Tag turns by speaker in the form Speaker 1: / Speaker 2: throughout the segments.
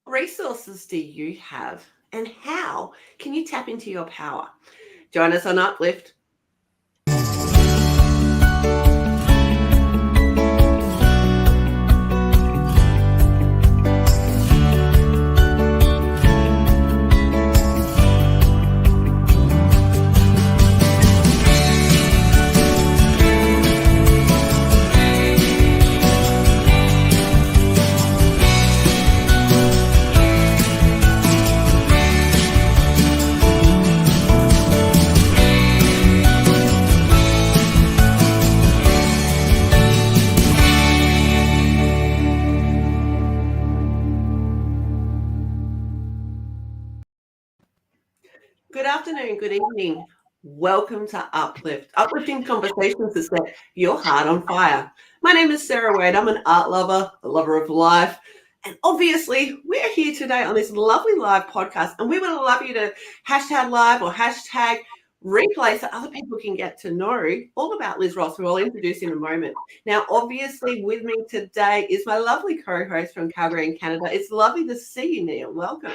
Speaker 1: resources do you have, and how can you tap into your power? Join us on Uplift. Good afternoon, good evening. Welcome to Uplift, uplifting conversations that set your heart on fire. My name is Sarah Wade. I'm an art lover, a lover of life. And obviously, we're here today on this lovely live podcast, and we would love you to hashtag live or hashtag replay so other people can get to know all about Liz Ross, who I'll introduce in a moment. Now, obviously, with me today is my lovely co-host from Calgary in Canada. It's lovely to see you, Neil. Welcome.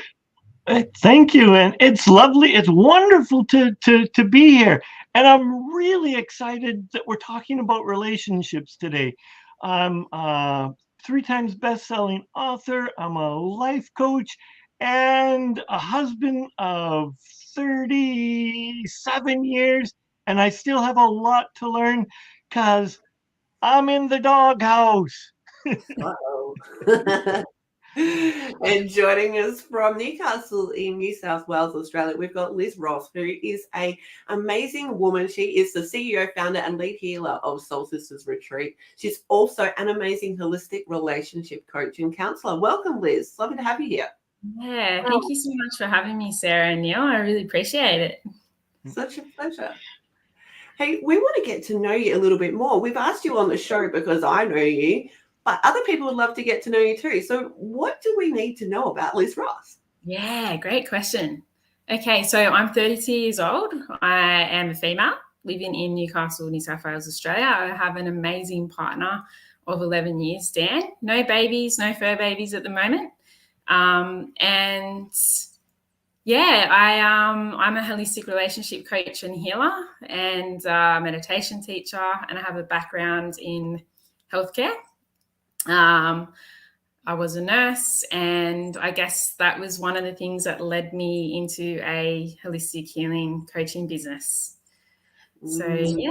Speaker 2: Thank you, and it's lovely. It's wonderful to be here, and I'm really excited that we're talking about relationships today. I'm a 3 times best-selling author. I'm a life coach and a husband of 37 years, and I still have a lot to learn because I'm in the doghouse.
Speaker 1: Uh-oh. And joining us from Newcastle in New South Wales, Australia, we've got Liz Ross, who is an amazing woman. She is the CEO, founder, and lead healer of Soul Sisters Retreat. She's also an amazing holistic relationship coach and counselor. Welcome, Liz. Lovely to have you here.
Speaker 3: Yeah, thank you so much for having me, Sarah and Neil. I really appreciate it.
Speaker 1: Such a pleasure. Hey, we want to get to know you a little bit more. We've asked you on the show because I know you, but other people would love to get to know you too. So what do we need to know about Liz Ross?
Speaker 3: Yeah, great question. Okay, so I'm 32 years old. I am a female living in Newcastle, New South Wales, Australia. I have an amazing partner of 11 years, Dan. No babies, no fur babies at the moment. And yeah, I'm a holistic relationship coach and healer and meditation teacher, and I have a background in healthcare. I was a nurse, and I guess that was one of the things that led me into a holistic healing coaching business. So, yeah.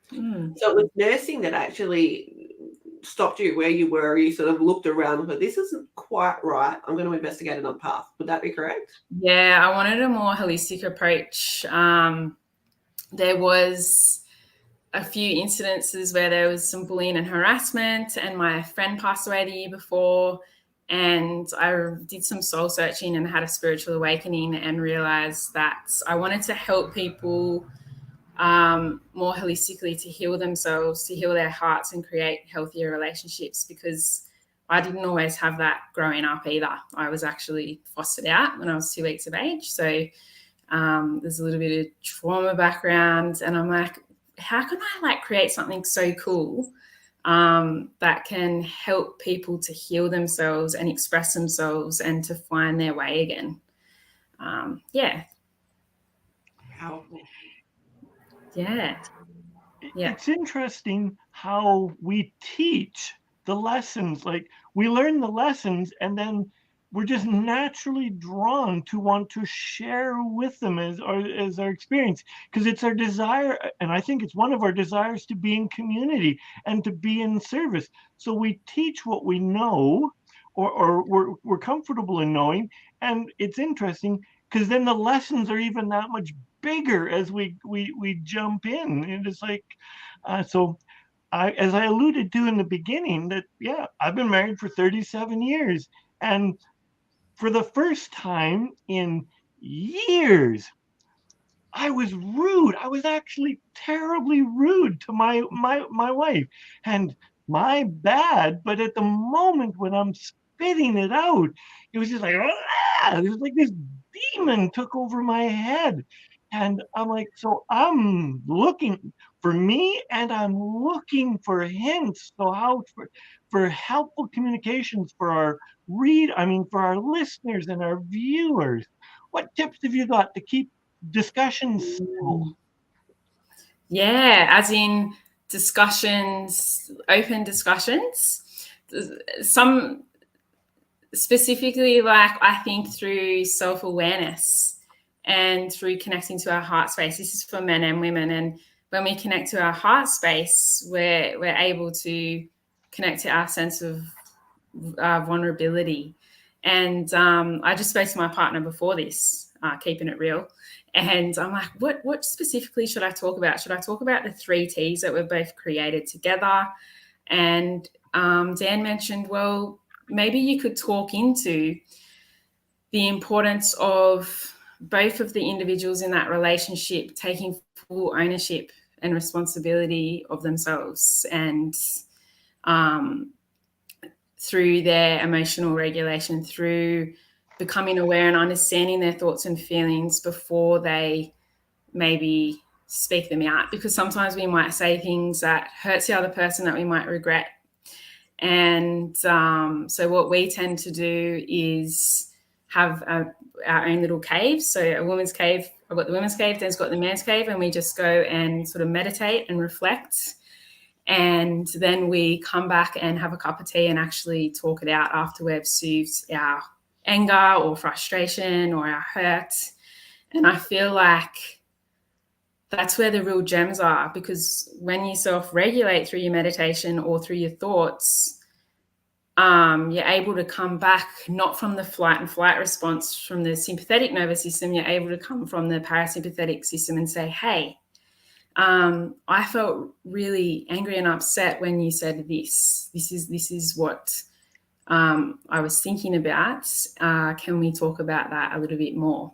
Speaker 1: So it was nursing that actually stopped you where you were. You sort of looked around and thought, this isn't quite right. I'm going to investigate another path. Would that be correct?
Speaker 3: Yeah, I wanted a more holistic approach. There was a few incidences where there was some bullying and harassment, and my friend passed away the year before, and I did some soul searching and had a spiritual awakening and realized that I wanted to help people more holistically to heal themselves, to heal their hearts and create healthier relationships, because I didn't always have that growing up either. I was actually fostered out when I was 2 weeks of age. So there's a little bit of trauma background, and I'm like, how can I create something so cool that can help people to heal themselves and express themselves and to find their way again? Yeah.
Speaker 1: Powerful.
Speaker 3: Yeah.
Speaker 2: It's interesting how we teach the lessons. Like, we learn the lessons and then we're just naturally drawn to want to share with them as our experience, because it's our desire, and I think it's one of our desires, to be in community and to be in service. So we teach what we know, or we're comfortable in knowing, and it's interesting because then the lessons are even that much bigger as we jump in. And it's like, so as I alluded to in the beginning, that I've been married for 37 years, and for the first time in years, I was rude. I was actually terribly rude to my wife, and my bad. But at the moment when I'm spitting it out, it was just like, it was like this demon took over my head. And I'm like, so I'm looking, for me, and I'm looking for hints. So how for helpful communications for our for our listeners and our viewers. What tips have you got to keep discussions civil?
Speaker 3: Yeah, as in discussions, open discussions. Some specifically, like I think through self-awareness and through connecting to our heart space. This is for men and women. And when we connect to our heart space, we're able to connect to our sense of vulnerability. And I just spoke to my partner before this, keeping it real. And I'm like, what specifically should I talk about? Should I talk about the 3 T's that we've both created together? And Dan mentioned, well, maybe you could talk into the importance of both of the individuals in that relationship taking full ownership and responsibility of themselves, and through their emotional regulation, through becoming aware and understanding their thoughts and feelings before they maybe speak them out, because sometimes we might say things that hurts the other person that we might regret. And so what we tend to do is have our own little cave. So a woman's cave, I've got the women's cave, Dan's got the man's cave, and we just go and sort of meditate and reflect. And then we come back and have a cup of tea and actually talk it out after we've soothed our anger or frustration or our hurt. And I feel like that's where the real gems are, because when you self-regulate through your meditation or through your thoughts, you're able to come back not from the flight and flight response from the sympathetic nervous system. You're able to come from the parasympathetic system and say, hey, I felt really angry and upset when you said this. This is what I was thinking about. Can we talk about that a little bit more?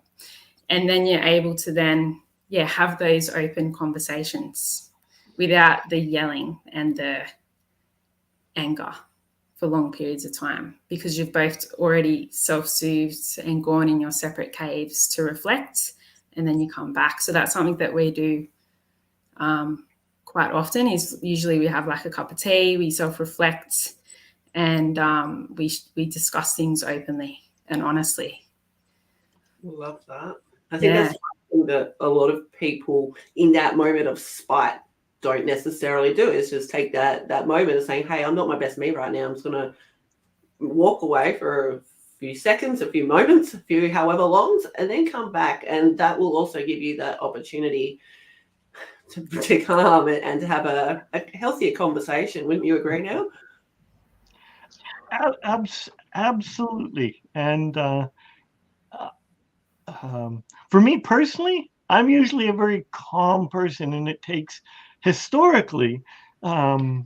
Speaker 3: And then you're able to then, have those open conversations without the yelling and the anger for long periods of time, because you've both already self-soothed and gone in your separate caves to reflect, and then you come back. So that's something that we do quite often. Is usually we have like a cup of tea, we self-reflect, and we discuss things openly and honestly.
Speaker 1: Love that. I think that's something that a lot of people in that moment of spite don't necessarily do, is just take that moment of saying, hey, I'm not my best me right now. I'm just going to walk away for a few seconds, a few moments, a few however longs, and then come back. And that will also give you that opportunity to calm and to have a healthier conversation. Wouldn't you agree now?
Speaker 2: Absolutely. And for me personally, I'm usually a very calm person, and it takes historically a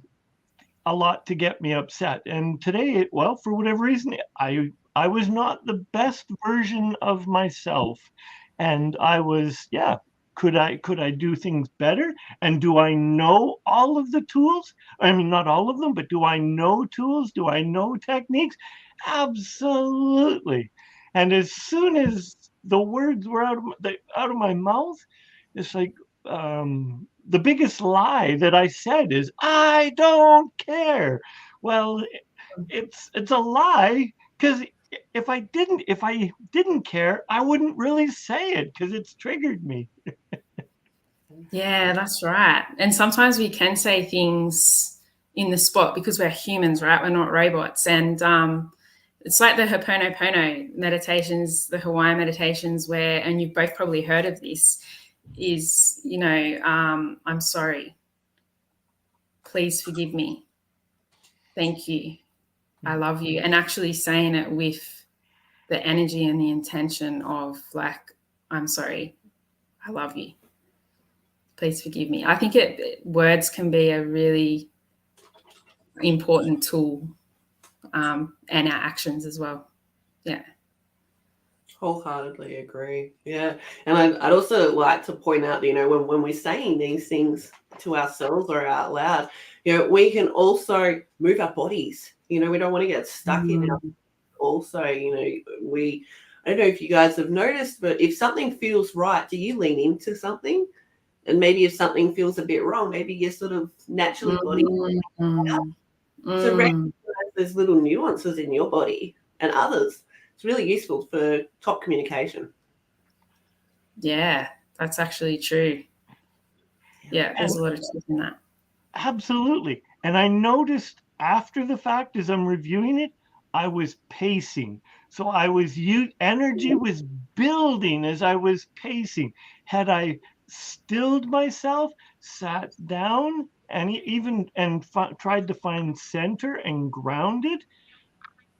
Speaker 2: lot to get me upset. And today, well, for whatever reason, I was not the best version of myself, and I was, could I do things better? And do I know all of the tools? I mean, not all of them, but do I know tools? Do I know techniques? Absolutely. And as soon as the words were out of my mouth, it's like the biggest lie that I said is, I don't care. Well, it's a lie, because if I didn't care, I wouldn't really say it, because it's triggered me.
Speaker 3: Yeah, that's right. And sometimes we can say things in the spot because we're humans, right? We're not robots. And it's like the Ho'oponopono meditations, the Hawaiian meditations, where, and you've both probably heard of this, is, I'm sorry. Please forgive me. Thank you. I love you. And actually saying it with the energy and the intention of like, I'm sorry. I love you. Please forgive me. I think words can be a really important tool, and our actions as well. Yeah.
Speaker 1: Wholeheartedly agree. Yeah. And I'd also like to point out, when we're saying these things to ourselves or out loud, we can also move our bodies. We don't want to get stuck in our also, I don't know if you guys have noticed, but if something feels right, do you lean into something? And maybe if something feels a bit wrong, maybe your sort of naturally body. So recognize those little nuances in your body and others. It's really useful for top communication.
Speaker 3: Yeah, that's actually true. Yeah, there's a lot of truth in that.
Speaker 2: Absolutely. And I noticed after the fact, as I'm reviewing it, I was pacing. So energy was building as I was pacing. Had I stilled myself, sat down, and tried to find center and grounded,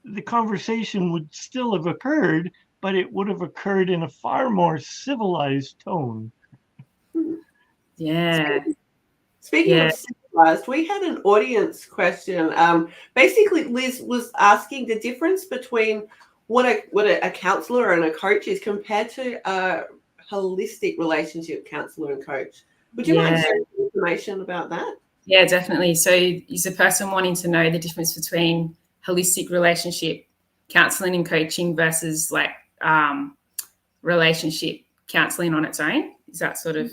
Speaker 2: the conversation would still have occurred, but it would have occurred in a far more civilized tone.
Speaker 3: Yeah.
Speaker 1: Speaking of civilized, we had an audience question. Basically, Liz was asking the difference between what a counselor and a coach is compared to a holistic relationship counselor and coach. Would you mind sharing information about that?
Speaker 3: Yeah, definitely. So is a person wanting to know the difference between holistic relationship counseling and coaching versus like relationship counseling on its own? Is that sort of,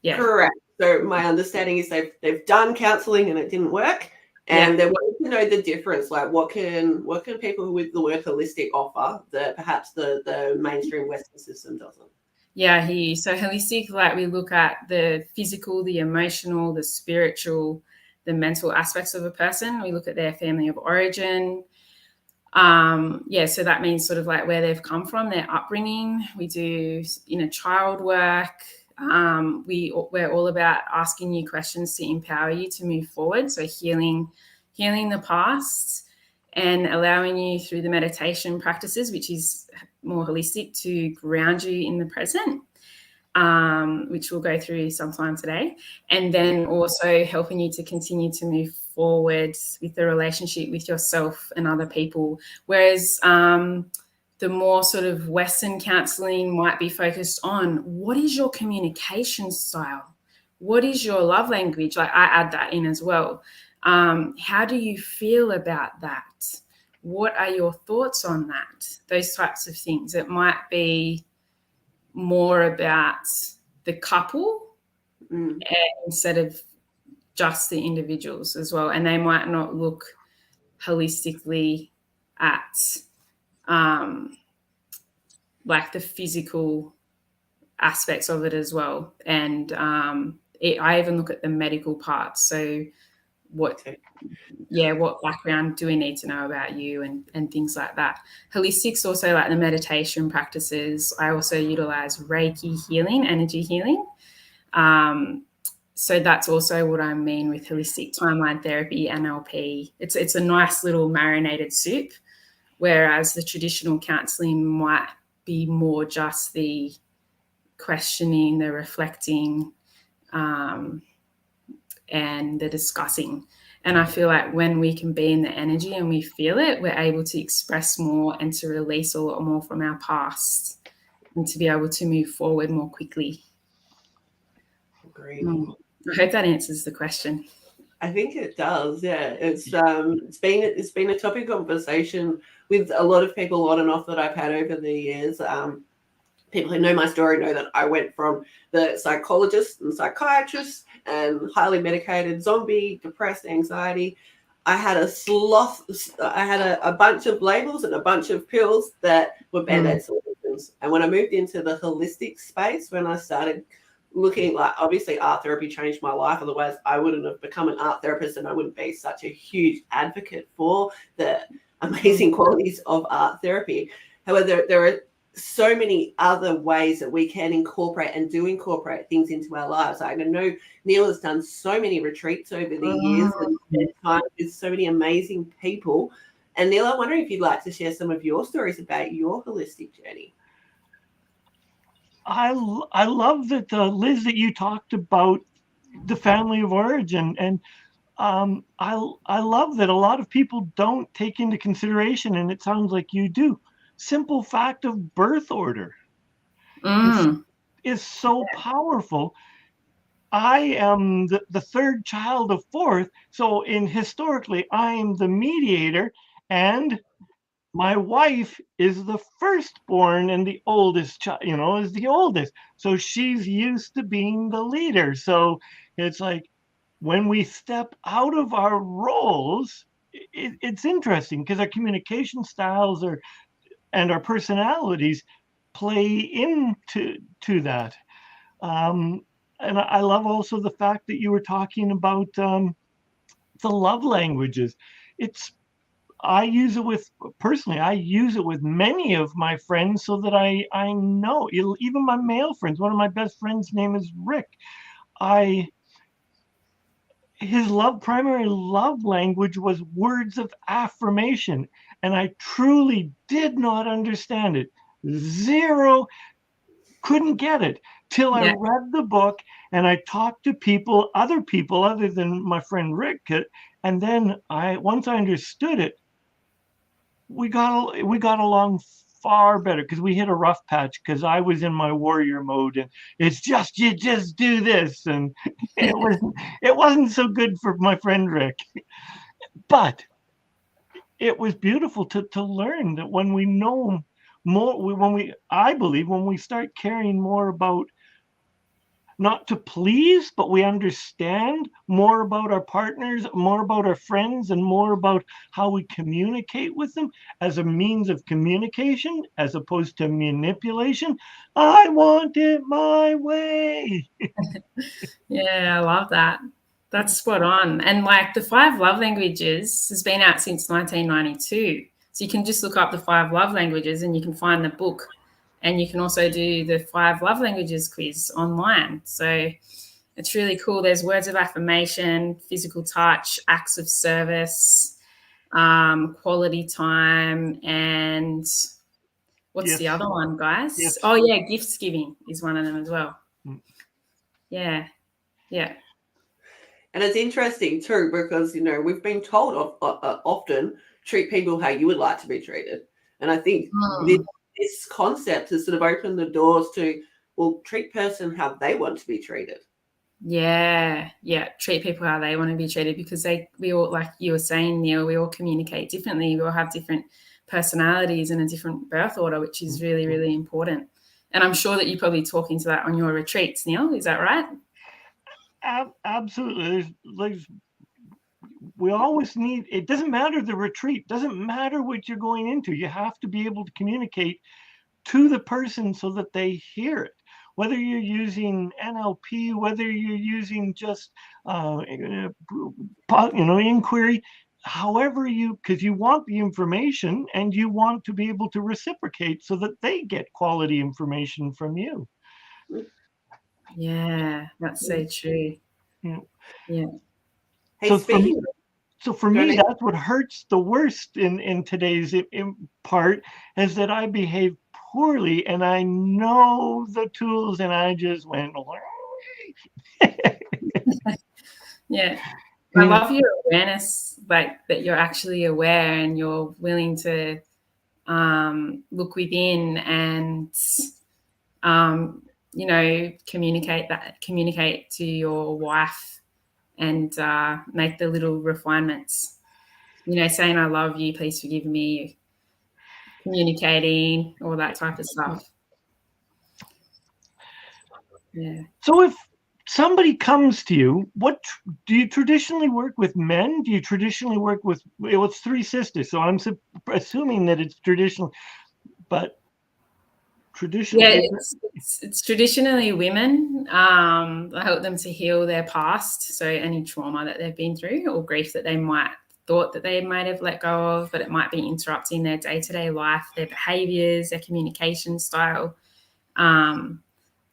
Speaker 3: yeah?
Speaker 1: Correct. So my understanding is they've done counseling and it didn't work, and they wanted to know the difference. Like, what can people with the word holistic offer that perhaps the mainstream Western system doesn't?
Speaker 3: Yeah, I hear you. So holistic, like we look at the physical, the emotional, the spiritual, the mental aspects of a person. We look at their family of origin. So that means sort of like where they've come from, their upbringing. We do inner child work. We're all about asking you questions to empower you to move forward. So healing the past and allowing you through the meditation practices, which is more holistic, to ground you in the present, which we'll go through sometime today. And then also helping you to continue to move forward with the relationship with yourself and other people. Whereas the more sort of Western counseling might be focused on what is your communication style? What is your love language? Like I add that in as well. How do you feel about that? What are your thoughts on that? Those types of things. It might be more about the couple instead of just the individuals as well. And they might not look holistically at like the physical aspects of it as well. And I even look at the medical parts. So what background do we need to know about you and things like that. Holistic's also like the meditation practices. I also utilize Reiki healing, energy healing. So that's also what I mean with holistic timeline therapy, NLP. It's a nice little marinated soup, whereas the traditional counseling might be more just the questioning, the reflecting, and the discussing. And I feel like when we can be in the energy and we feel it, we're able to express more and to release a lot more from our past and to be able to move forward more quickly.
Speaker 1: Great.
Speaker 3: I hope that answers the question.
Speaker 1: I think it does. Yeah, it's been a topic of conversation with a lot of people on and off that I've had over the years. People who know my story know that I went from the psychologist and psychiatrist and highly medicated zombie, depressed, anxiety. I had a bunch of labels and a bunch of pills that were Band-Aid solutions. And when I moved into the holistic space, when I started looking, like, obviously art therapy changed my life. Otherwise, I wouldn't have become an art therapist and I wouldn't be such a huge advocate for the amazing qualities of art therapy. However, there are so many other ways that we can incorporate and do incorporate things into our lives. I know Neil has done so many retreats over the years and spent time with so many amazing people. And Neil, I'm wondering if you'd like to share some of your stories about your holistic journey.
Speaker 2: I love that, Liz, that you talked about the family of origin. And I love that a lot of people don't take into consideration, and it sounds like you do, simple fact of birth order is so powerful. I am the third child of fourth. So historically, I am the mediator, and my wife is the firstborn and the oldest child, is the oldest. So she's used to being the leader. So it's like when we step out of our roles, it's interesting because our communication styles and our personalities play into that. And I love also the fact that you were talking about the love languages. I use it with many of my friends so that I know, even my male friends. One of my best friends' name is Rick. His primary love language was words of affirmation, and I truly did not understand it. Zero, couldn't get it till I read the book and I talked to other people other than my friend Rick, and then once I understood it, we got along far better because we hit a rough patch because I was in my warrior mode and it's just you just do this, and it wasn't so good for my friend Rick. But it was beautiful to learn that when we know more, I believe when we start caring more about not to please, but we understand more about our partners, more about our friends, and more about how we communicate with them as a means of communication, as opposed to manipulation. I want it my way.
Speaker 3: Yeah, I love that. That's spot on. And like the 5 love languages has been out since 1992. So you can just look up the 5 love languages and you can find the book. And you can also do the 5 love languages quiz online. So it's really cool. There's words of affirmation, physical touch, acts of service, quality time, and what's the other one, guys? Yes. Oh, yeah, gifts giving is one of them as well. Yeah. Yeah.
Speaker 1: And it's interesting too, because, we've been told often treat people how you would like to be treated. And I think this concept has sort of opened the doors to, treat person how they want to be treated.
Speaker 3: Yeah. Treat people how they want to be treated, because we all, like you were saying, Neil, we all communicate differently. We all have different personalities and a different birth order, which is really, really important. And I'm sure that you probably talk into that on your retreats, Neil. Is that right?
Speaker 2: Absolutely. We always need, it doesn't matter the retreat, doesn't matter what you're going into. You have to be able to communicate to the person so that they hear it. Whether you're using NLP, whether you're using just, inquiry, however because you want the information and you want to be able to reciprocate so that they get quality information from you.
Speaker 3: Yeah, that's so true. Yeah.
Speaker 1: Hey,
Speaker 2: so for me, that's what hurts the worst in today's part, is that I behave poorly and I know the tools and I just went.
Speaker 3: Yeah. I love your awareness, like that you're actually aware and you're willing to look within and communicate to your wife and make the little refinements. Saying I love you, please forgive me, communicating, all that type of stuff. Yeah.
Speaker 2: So if somebody comes to you, what do you traditionally work with? Men? Do you traditionally work with? It's 3 sisters, so I'm assuming that it's traditional, but traditionally,
Speaker 3: yeah, it's traditionally women. I help them to heal their past, so any trauma that they've been through or grief that they might have let go of, but it might be interrupting their day-to-day life, their behaviors, their communication style.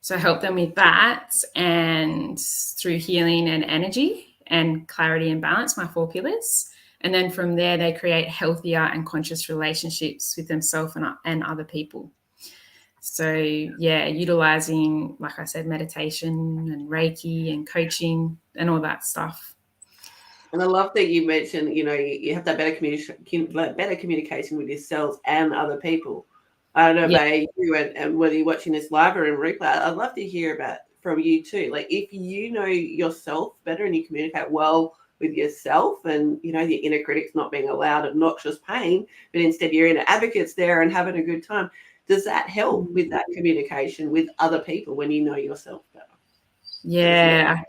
Speaker 3: So I help them with that, and through healing and energy and clarity and balance, my 4 pillars. And then from there, they create healthier and conscious relationships with themselves and other people. So, yeah, utilizing, like I said, meditation and Reiki and coaching and all that stuff.
Speaker 1: And I love that you mentioned, you have that better communication with yourselves and other people. I don't know about you and whether you're watching this live or in replay. I'd love to hear from you too. Like, if you know yourself better and you communicate well with yourself, and your inner critic's not being a loud, obnoxious pain, but instead your inner advocate's there and having a good time. Does that help with that communication with other people when you know yourself better?
Speaker 3: Yeah,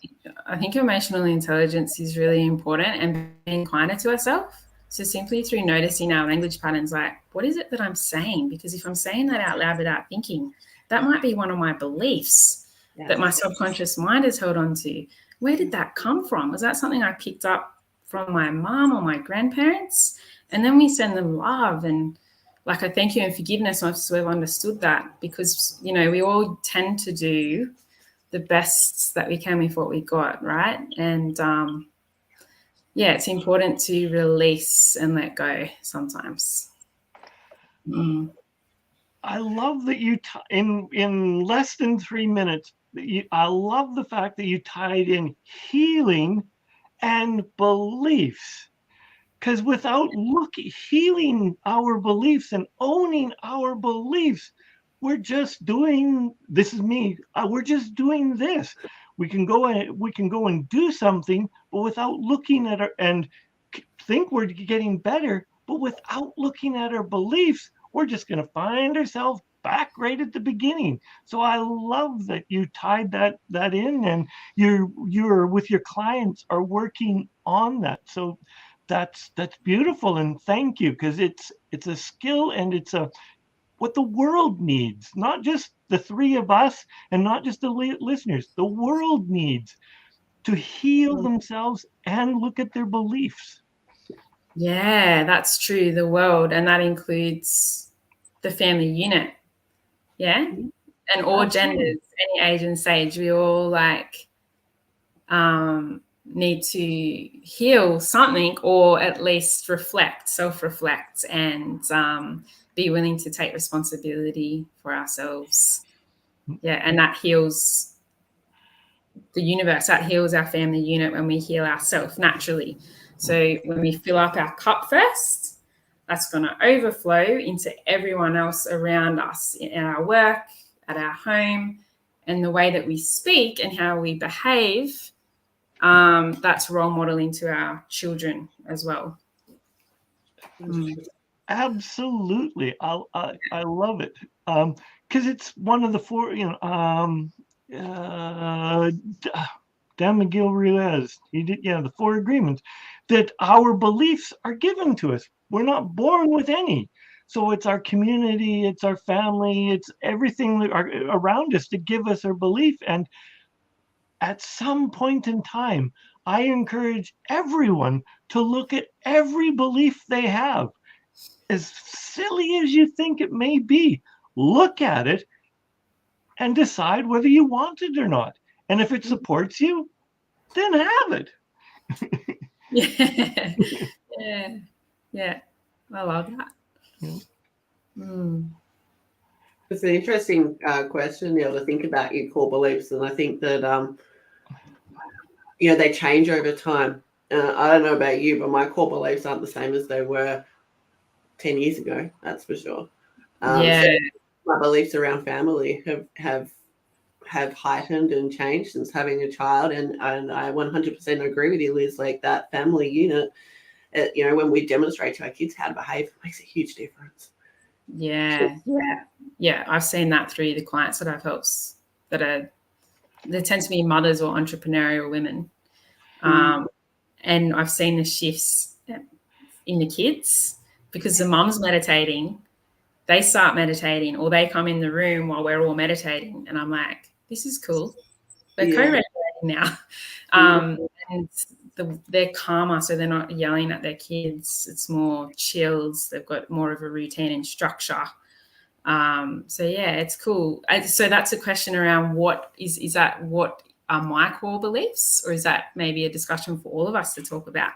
Speaker 3: I think emotional intelligence is really important, and being kinder to ourselves. So simply through noticing our language patterns, like, what is it that I'm saying? Because if I'm saying that out loud without thinking, that might be one of my beliefs that my subconscious mind has held on to. Where did that come from? Was that something I picked up from my mom or my grandparents? And then we send them love and like a thank you and forgiveness once we've understood that, because, we all tend to do the best that we can with what we got, right? And it's important to release and let go sometimes.
Speaker 2: I love that you in less than 3 minutes. I love the fact that you tied in healing and beliefs, because without healing our beliefs and owning our beliefs, we're just doing, this is me, we're just doing this. We can go and do something, but without looking at and think we're getting better, but without looking at our beliefs, we're just going to find ourselves back right at the beginning. So I love that you tied that in, and you're with your clients are working on that. So that's beautiful, and thank you, because it's a skill, and it's what the world needs, not just the three of us and not just the listeners. The world needs to heal themselves and look at their beliefs.
Speaker 3: Yeah, that's true. The world, and that includes the family unit. Yeah, and all genders, any age and stage, we all need to heal something, or at least self-reflect, and be willing to take responsibility for ourselves. Yeah, and that heals the universe. That heals our family unit when we heal ourselves naturally. So when we fill up our cup first, that's going to overflow into everyone else around us in our work, at our home, and the way that we speak and how we behave. That's role modeling to our children as well.
Speaker 2: Absolutely, I love it, because it's one of the four. Dan McGill-Ruiz, he did, the 4 agreements, that our beliefs are given to us. We're not born with any. So it's our community, it's our family, it's everything around us to give us our belief. And at some point in time, I encourage everyone to look at every belief they have. As silly as you think it may be, look at it and decide whether you want it or not. And if it supports you, then have it.
Speaker 3: Yeah. I love that.
Speaker 1: It's an interesting question, to think about your core beliefs, and I think that they change over time. I don't know about you, but my core beliefs aren't the same as they were 10 years ago. That's for sure. So my beliefs around family have heightened and changed since having a child, and I 100% agree with you, Liz. Like, that family unit, when we demonstrate to our kids how to behave, it makes a huge difference.
Speaker 3: Yeah. I've seen that through the clients that I've helped they tend to be mothers or entrepreneurial women. And I've seen the shifts in the kids, because the mom's meditating, they start meditating, or they come in the room while we're all meditating. And I'm like, this is cool. We're co-regulating now. And they're calmer, so they're not yelling at their kids. It's more chilled. They've got more of a routine and structure. So it's cool. So that's a question around what is that what are my core beliefs, or is that maybe a discussion for all of us to talk about?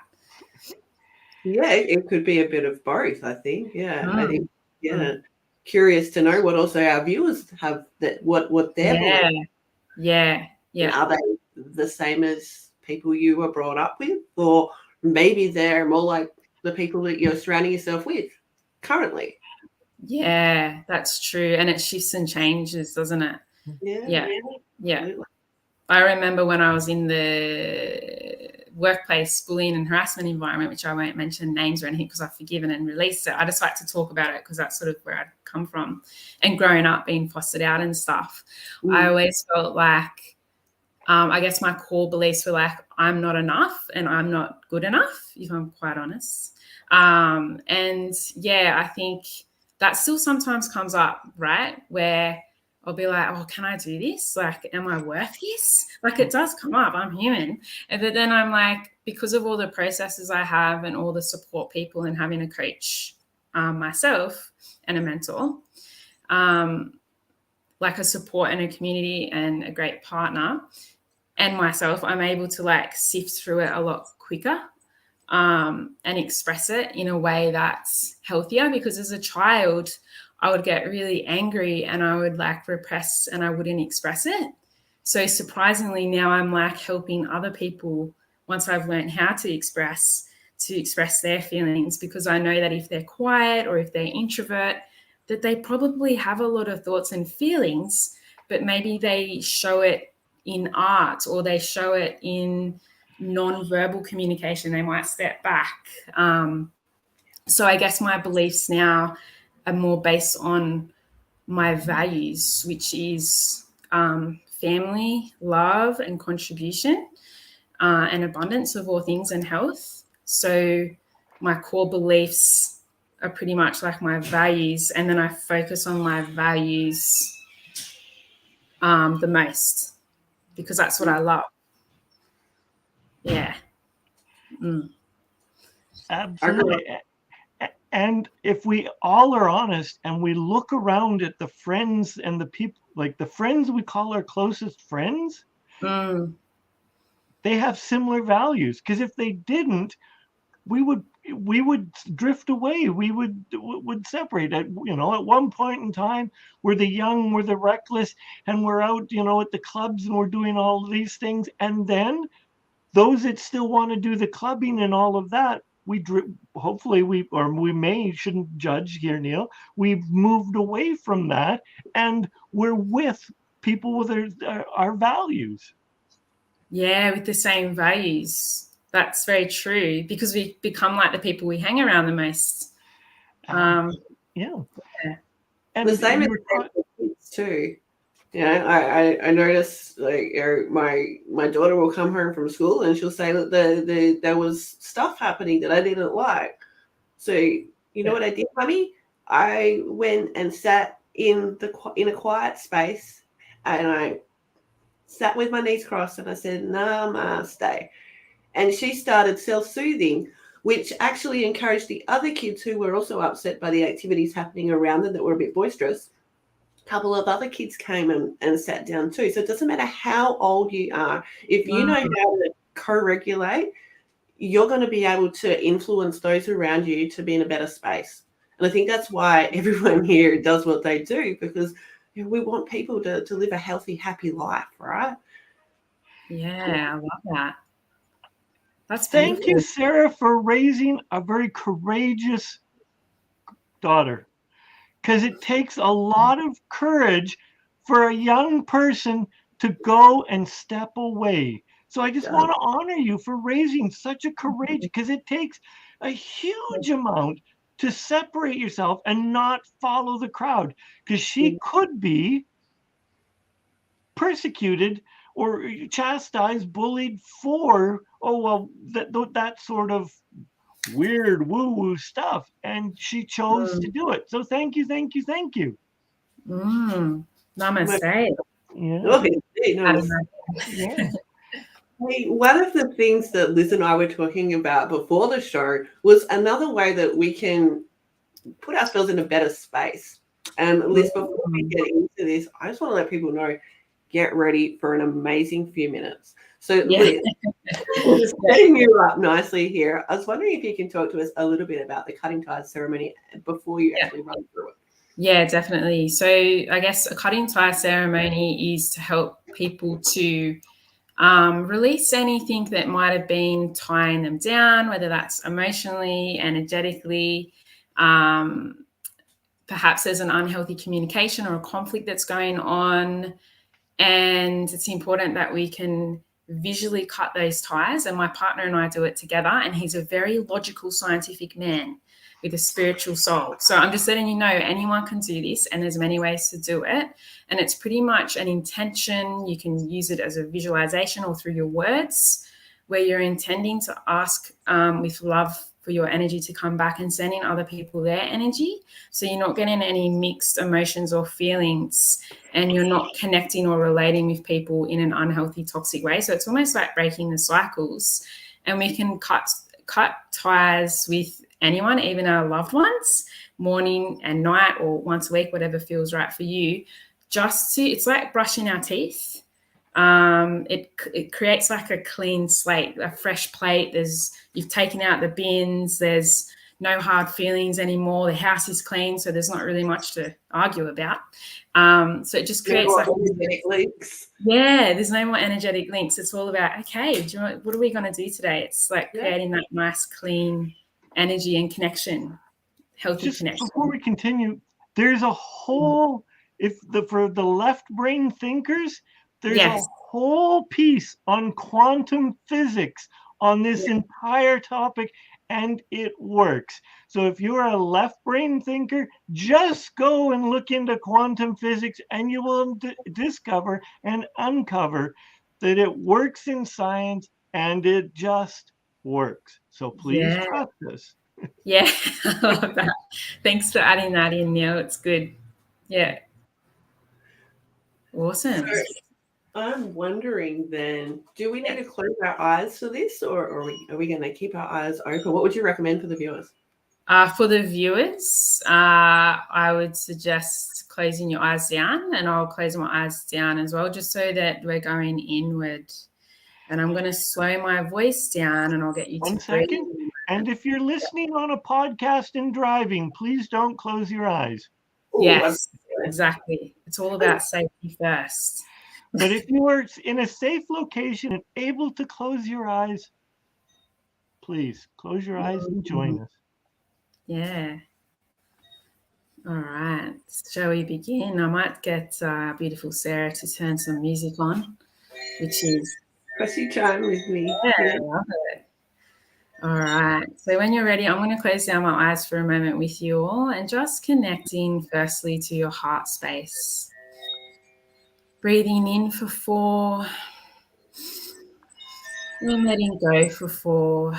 Speaker 1: Yeah, it could be a bit of both, I think. I think, curious to know what also our viewers have, that what their beliefs. Are they the same as people you were brought up with, or maybe they're more like the people that you're surrounding yourself with currently?
Speaker 3: Yeah, that's true. And it shifts and changes, doesn't it?
Speaker 1: Yeah.
Speaker 3: I remember when I was in the workplace bullying and harassment environment, which I won't mention names or anything because I've forgiven and released it. I just like to talk about it because that's sort of where I'd come from. And growing up, being fostered out and stuff, I always felt like, I guess my core beliefs were like, I'm not enough and I'm not good enough, if I'm quite honest. And yeah, I think that still sometimes comes up, right? Where I'll be like, oh, can I do this? Like, am I worth this? Like, it does come up. I'm human. But then I'm like, because of all the processes I have and all the support people and having a coach myself and a mentor, like a support and a community and a great partner and myself, I'm able to like sift through it a lot quicker and express it in a way that's healthier, because as a child, I would get really angry and I would like repress and I wouldn't express it. So surprisingly, now I'm like helping other people once I've learned how to express their feelings, because I know that if they're quiet or if they're introvert, that they probably have a lot of thoughts and feelings, but maybe they show it in art or they show it in non-verbal communication. They might step back. So I guess my beliefs now are more based on my values, which is family, love, and contribution, and abundance of all things, and health. So my core beliefs are pretty much like my values, and then I focus on my values the most because that's what I love. Yeah.
Speaker 2: Absolutely. And if we all are honest and we look around at the friends and the people, like the friends we call our closest friends, they have similar values. Because if they didn't, we would drift away. We would separate. At one point in time, we're the young, we're the reckless, and we're out, at the clubs and we're doing all these things. And then those that still want to do the clubbing and all of that, shouldn't judge here, Neil. We've moved away from that, and we're with people with our values.
Speaker 3: Yeah, with the same values. That's very true, because we become like the people we hang around the most.
Speaker 2: Yeah.
Speaker 1: And the same as kids too. I notice like my daughter will come home from school and she'll say that there was stuff happening that I didn't like. So you know what I did, Mummy? I went and sat in a quiet space and I sat with my knees crossed and I said, Namaste. And she started self-soothing, which actually encouraged the other kids who were also upset by the activities happening around them that were a bit boisterous. A couple of other kids came and sat down too. So it doesn't matter how old you are. If you know how to co-regulate, you're going to be able to influence those around you to be in a better space. And I think that's why everyone here does what they do, because we want people to live a healthy, happy life, right?
Speaker 3: Yeah, I love that. That's
Speaker 2: Thank
Speaker 3: beautiful.
Speaker 2: you, Sarah, for raising a very courageous daughter, because it takes a lot of courage for a young person to go and step away. So I just want to honor you for raising such a courage, because it takes a huge amount to separate yourself and not follow the crowd, because she could be persecuted or chastised, bullied for, that sort of weird woo-woo stuff, and she chose to do it. So thank you.
Speaker 3: Namaste.
Speaker 2: Yeah.
Speaker 1: Hey, one of the things that Liz and I were talking about before the show was another way that we can put ourselves in a better space. And Liz, before we get into this, I just want to let people know, get ready for an amazing few minutes. So Liz, setting you up nicely here, I was wondering if you can talk to us a little bit about the cutting ties ceremony before you actually run through it.
Speaker 3: Yeah, definitely. So I guess a cutting tie ceremony is to help people to release anything that might have been tying them down, whether that's emotionally, energetically. Perhaps there's an unhealthy communication or a conflict that's going on. And it's important that we can visually cut those ties. And my partner and I do it together. And he's a very logical, scientific man with a spiritual soul. So I'm just letting you know, anyone can do this, and there's many ways to do it. And it's pretty much an intention. You can use it as a visualization or through your words, where you're intending to ask with love for your energy to come back and sending other people their energy. So you're not getting any mixed emotions or feelings, and you're not connecting or relating with people in an unhealthy, toxic way. So it's almost like breaking the cycles. And we can cut ties with anyone, even our loved ones, morning and night or once a week, whatever feels right for you. It's like brushing our teeth. It creates like a clean slate, a fresh plate. You've taken out the bins. There's no hard feelings anymore. The house is clean, so there's not really much to argue about. So it just creates like
Speaker 1: energetic links.
Speaker 3: Yeah, there's no more energetic links. It's all about, okay, what are we going to do today? It's like creating that nice, clean energy and connection, healthy connection.
Speaker 2: Before we continue, there's a whole, for the left brain thinkers, there's a whole piece on quantum physics on this entire topic, and it works. So if you're a left brain thinker, just go and look into quantum physics, and you will discover and uncover that it works in science, and it just works. So please trust us.
Speaker 3: Yeah, I love that. Thanks for adding that in, Neil. It's good. Yeah. Awesome.
Speaker 1: So I'm wondering then, do we need to close our eyes for this, or are we going to keep our eyes open? What would you recommend for the viewers?
Speaker 3: For the viewers, I would suggest closing your eyes down, and I'll close my eyes down as well, just so that we're going inward. And I'm going to slow my voice down, and I'll get you to breathe.
Speaker 2: 1 second. And if you're listening on a podcast and driving, please don't close your eyes.
Speaker 3: Yes, exactly. It's all about safety first.
Speaker 2: But if you are in a safe location and able to close your eyes, please close your eyes and join us.
Speaker 3: Yeah. All right. Shall we begin? I might get beautiful Sarah to turn some music on, which is
Speaker 1: Pressy chime with me.
Speaker 3: Yeah, I love it. All right. So when you're ready, I'm going to close down my eyes for a moment with you all, and just connecting firstly to your heart space. Breathing in for 4 and letting go for 4.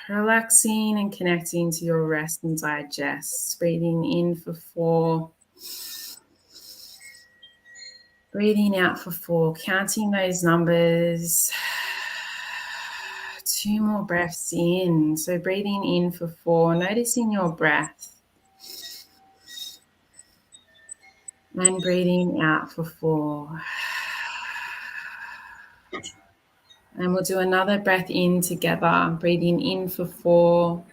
Speaker 3: Relaxing and connecting to your rest and digest. Breathing in for 4. Breathing out for 4. Counting those numbers. 2 more breaths in. So breathing in for 4. Noticing your breath. And breathing out for 4. And we'll do another breath in together. Breathing in for 4.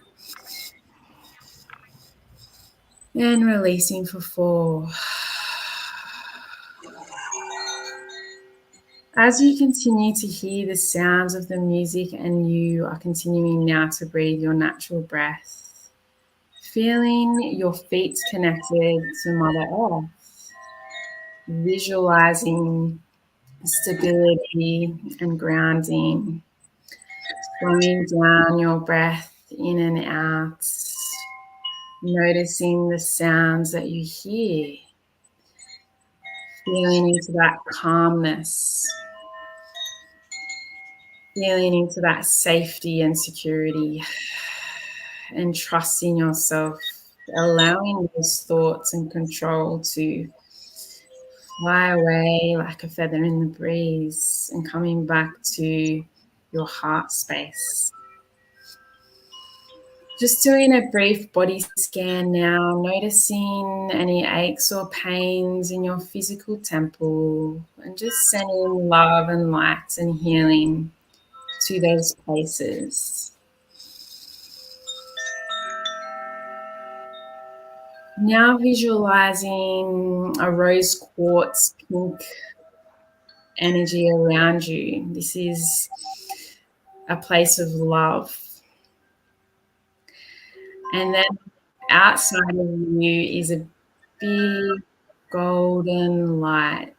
Speaker 3: And releasing for 4. As you continue to hear the sounds of the music and you are continuing now to breathe your natural breath, feeling your feet connected to Mother Earth, visualizing stability and grounding, slowing down your breath in and out, noticing the sounds that you hear, feeling into that calmness, feeling into that safety and security, and trusting yourself, allowing those thoughts and control to fly away like a feather in the breeze and coming back to your heart space. Just doing a brief body scan now, noticing any aches or pains in your physical temple, and just sending love and light and healing to those places. Now visualizing a rose quartz pink energy around you. This is a place of love. And then outside of you is a big golden light.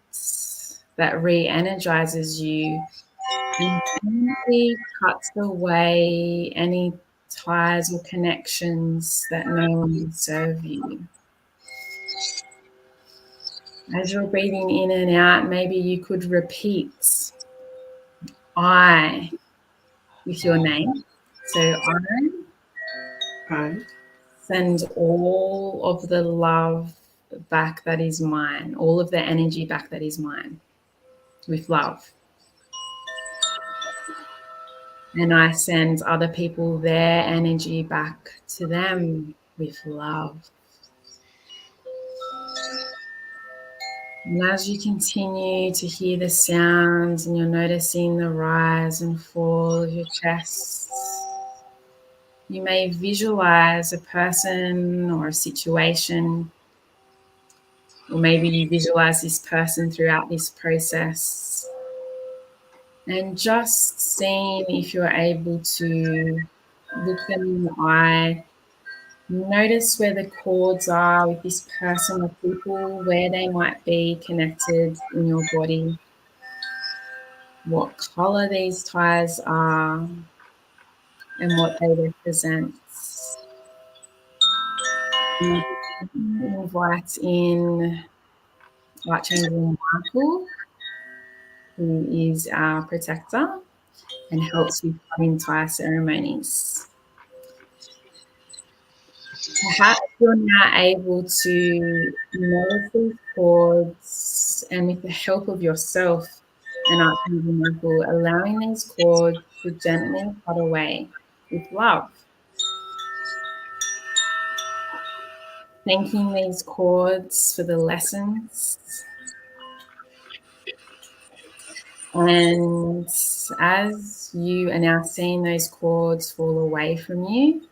Speaker 3: that re-energizes you and gently cuts away any ties or connections that no longer serve you. As you're breathing in and out, maybe you could repeat I with your name. So I send all of the love back that is mine, all of the energy back that is mine with love. And I send other people their energy back to them with love. And as you continue to hear the sounds and you're noticing the rise and fall of your chest, you may visualize a person or a situation, or maybe you visualize this person throughout this process, and just seeing if you're able to look them in the eye. Notice where the cords are with this person or people, where they might be connected in your body, what color these ties are, and what they represent. Invite in Archangel Michael, who is our protector and helps with entire ceremonies. Perhaps you're now able to notice these cords, and with the help of yourself and Archangel Michael, allowing these cords to gently cut away with love. Thanking these cords for the lessons. And as you are now seeing those cords fall away from you,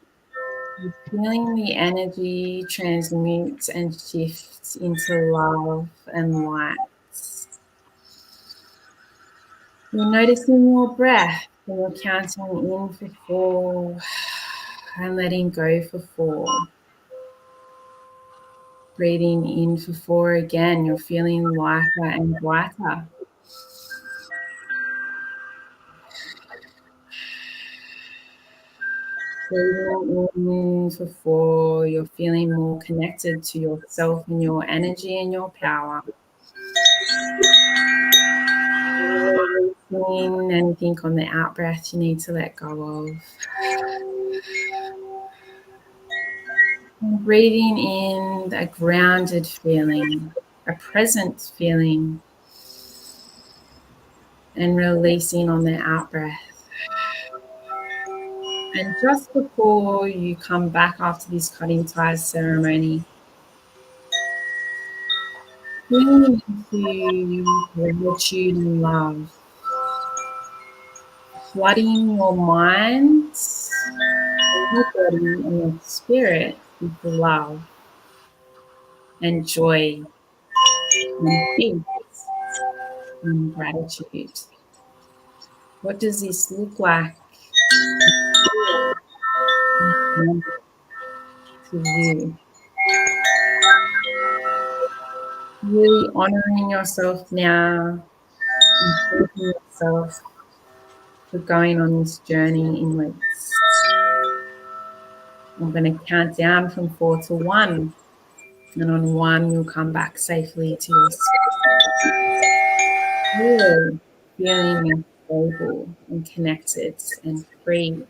Speaker 3: you're feeling the energy transmute and shift into love and light. You're noticing your breath, and you're counting in for 4 and letting go for 4. Breathing in for 4 again, you're feeling lighter and brighter. Breathing in for 4, you're feeling more connected to yourself and your energy and your power. Anything on the out breath you need to let go of. And breathing in a grounded feeling, a present feeling, and releasing on the out breath. And just before you come back after this cutting ties ceremony, feeling into gratitude and love, flooding your mind, your body, and your spirit with love and joy and peace and gratitude. What does this look like to you? Really honoring yourself now and thanking yourself for going on this journey inwards. I'm going to count down from 4 to 1, and on 1 you'll come back safely to your space. Really feeling stable and connected and free.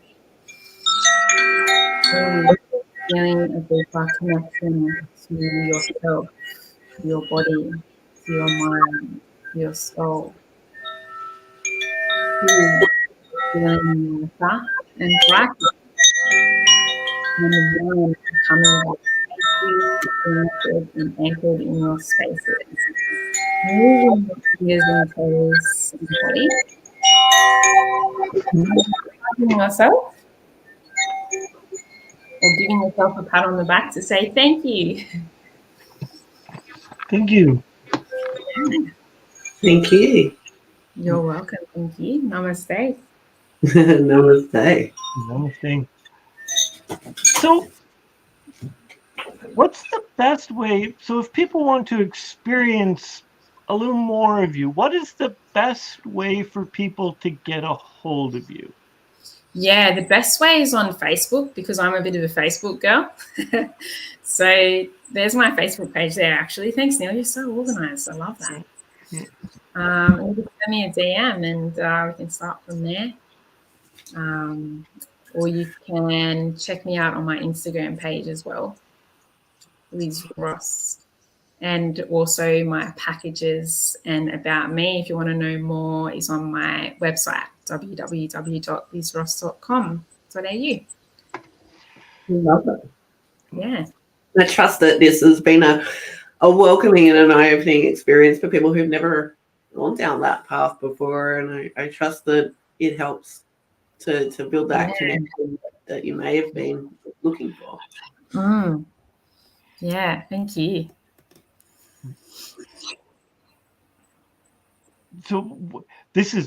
Speaker 3: Really feeling a deeper connection to yourself, to your body, to your mind, to your soul. Feeling lighter and brighter. And the one coming back and anchored in your spaces. Moving your fingers and toes in the body. Hugging yourself. Or giving yourself a pat on the back to say thank you.
Speaker 2: Thank you.
Speaker 1: Thank you.
Speaker 3: You're welcome. Thank you. Namaste.
Speaker 1: Namaste.
Speaker 2: Namaste. So, what's the best way? So, if people want to experience a little more of you, what is the best way for people to get a hold of you?
Speaker 3: Yeah, the best way is on Facebook, because I'm a bit of a Facebook girl. So there's my Facebook page there, actually. Thanks, Neil. You're so organized. I love that.
Speaker 2: Yeah.
Speaker 3: You can send me a DM and we can start from there. Or you can check me out on my Instagram page as well, Liz Ross. And also my packages and about me, if you want to know more, is on my website, www.lizross.com.au.
Speaker 1: Love it.
Speaker 3: Yeah.
Speaker 1: I trust that this has been a welcoming and an eye-opening experience for people who've never gone down that path before. And I trust that it helps to build that connection that you may have been looking for.
Speaker 3: Yeah, thank you.
Speaker 2: So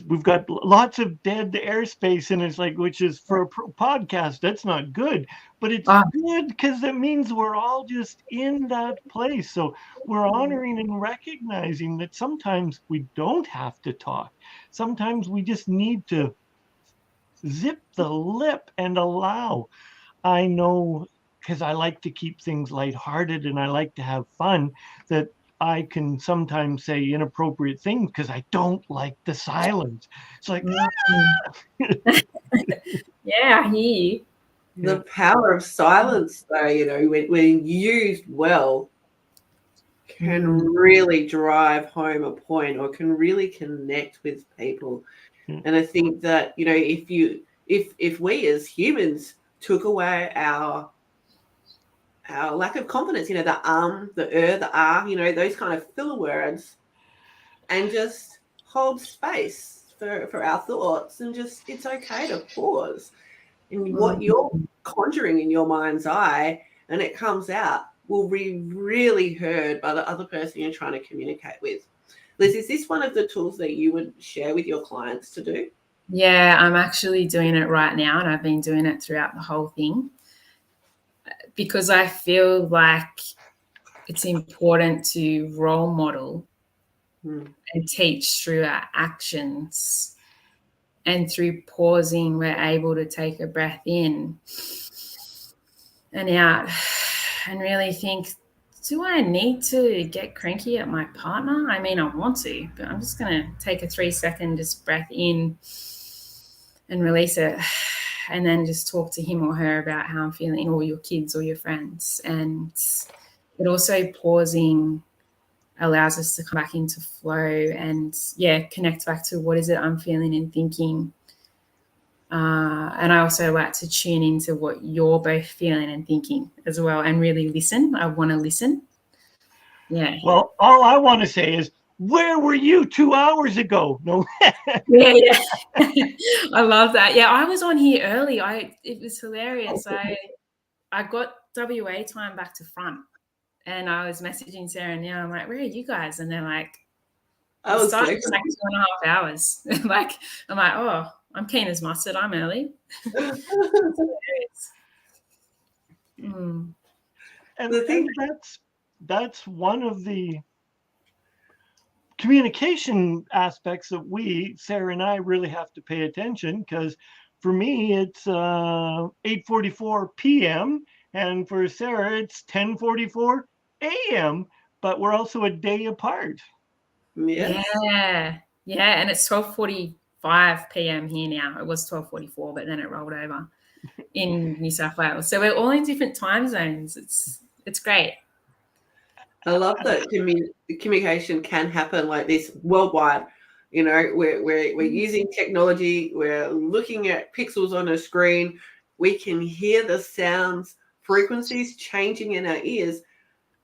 Speaker 2: we've got lots of dead airspace, and it's like, which is for a podcast, that's not good, but it's good because it means we're all just in that place. So we're honoring and recognizing that sometimes we don't have to talk. Sometimes we just need to zip the lip and allow. I know, because I like to keep things lighthearted and I like to have fun, that I can sometimes say inappropriate things because I don't like the silence. It's like,
Speaker 3: yeah, I hear you.
Speaker 1: The power of silence, though, when used well, can really drive home a point or can really connect with people. And I think that, if we as humans took away our lack of confidence, the the the those kind of filler words, and just hold space for our thoughts, and just, it's okay to pause. And what you're conjuring in your mind's eye, and it comes out, will be really heard by the other person you're trying to communicate with. Liz, is this one of the tools that you would share with your clients to do?
Speaker 3: Yeah, I'm actually doing it right now, and I've been doing it throughout the whole thing, because I feel like it's important to role model and teach through our actions. And through pausing, we're able to take a breath in and out and really think, do I need to get cranky at my partner? I mean, I want to, but I'm just going to take a 3-second just breath in and release it, and then just talk to him or her about how I'm feeling, or your kids or your friends. And it also, pausing allows us to come back into flow and connect back to what is it I'm feeling and thinking. And I also like to tune into what you're both feeling and thinking as well, and really listen. I want to listen. Yeah.
Speaker 2: Well, all I want to say is, where were you 2 hours ago? No.
Speaker 3: Yeah. I love that. Yeah, I was on here early. It was hilarious. I got WA time back to front, and I was messaging Sarah and Neil. I'm like, where are you guys? And they're like, it started like 2.5 hours. I'm like, oh, I'm keen as mustard. I'm early.
Speaker 2: And that's one of the communication aspects that Sarah and I, really have to pay attention, because for me it's 8:44 p.m. and for Sarah it's 10:44 a.m. but we're also a day apart.
Speaker 3: Yes. Yeah, and it's 12:45 p.m. here now. It was 12:44, but then it rolled over in New South Wales. So we're all in different time zones. It's great.
Speaker 1: I love that communication can happen like this worldwide. We're using technology. We're looking at pixels on a screen. We can hear the sounds, frequencies changing in our ears.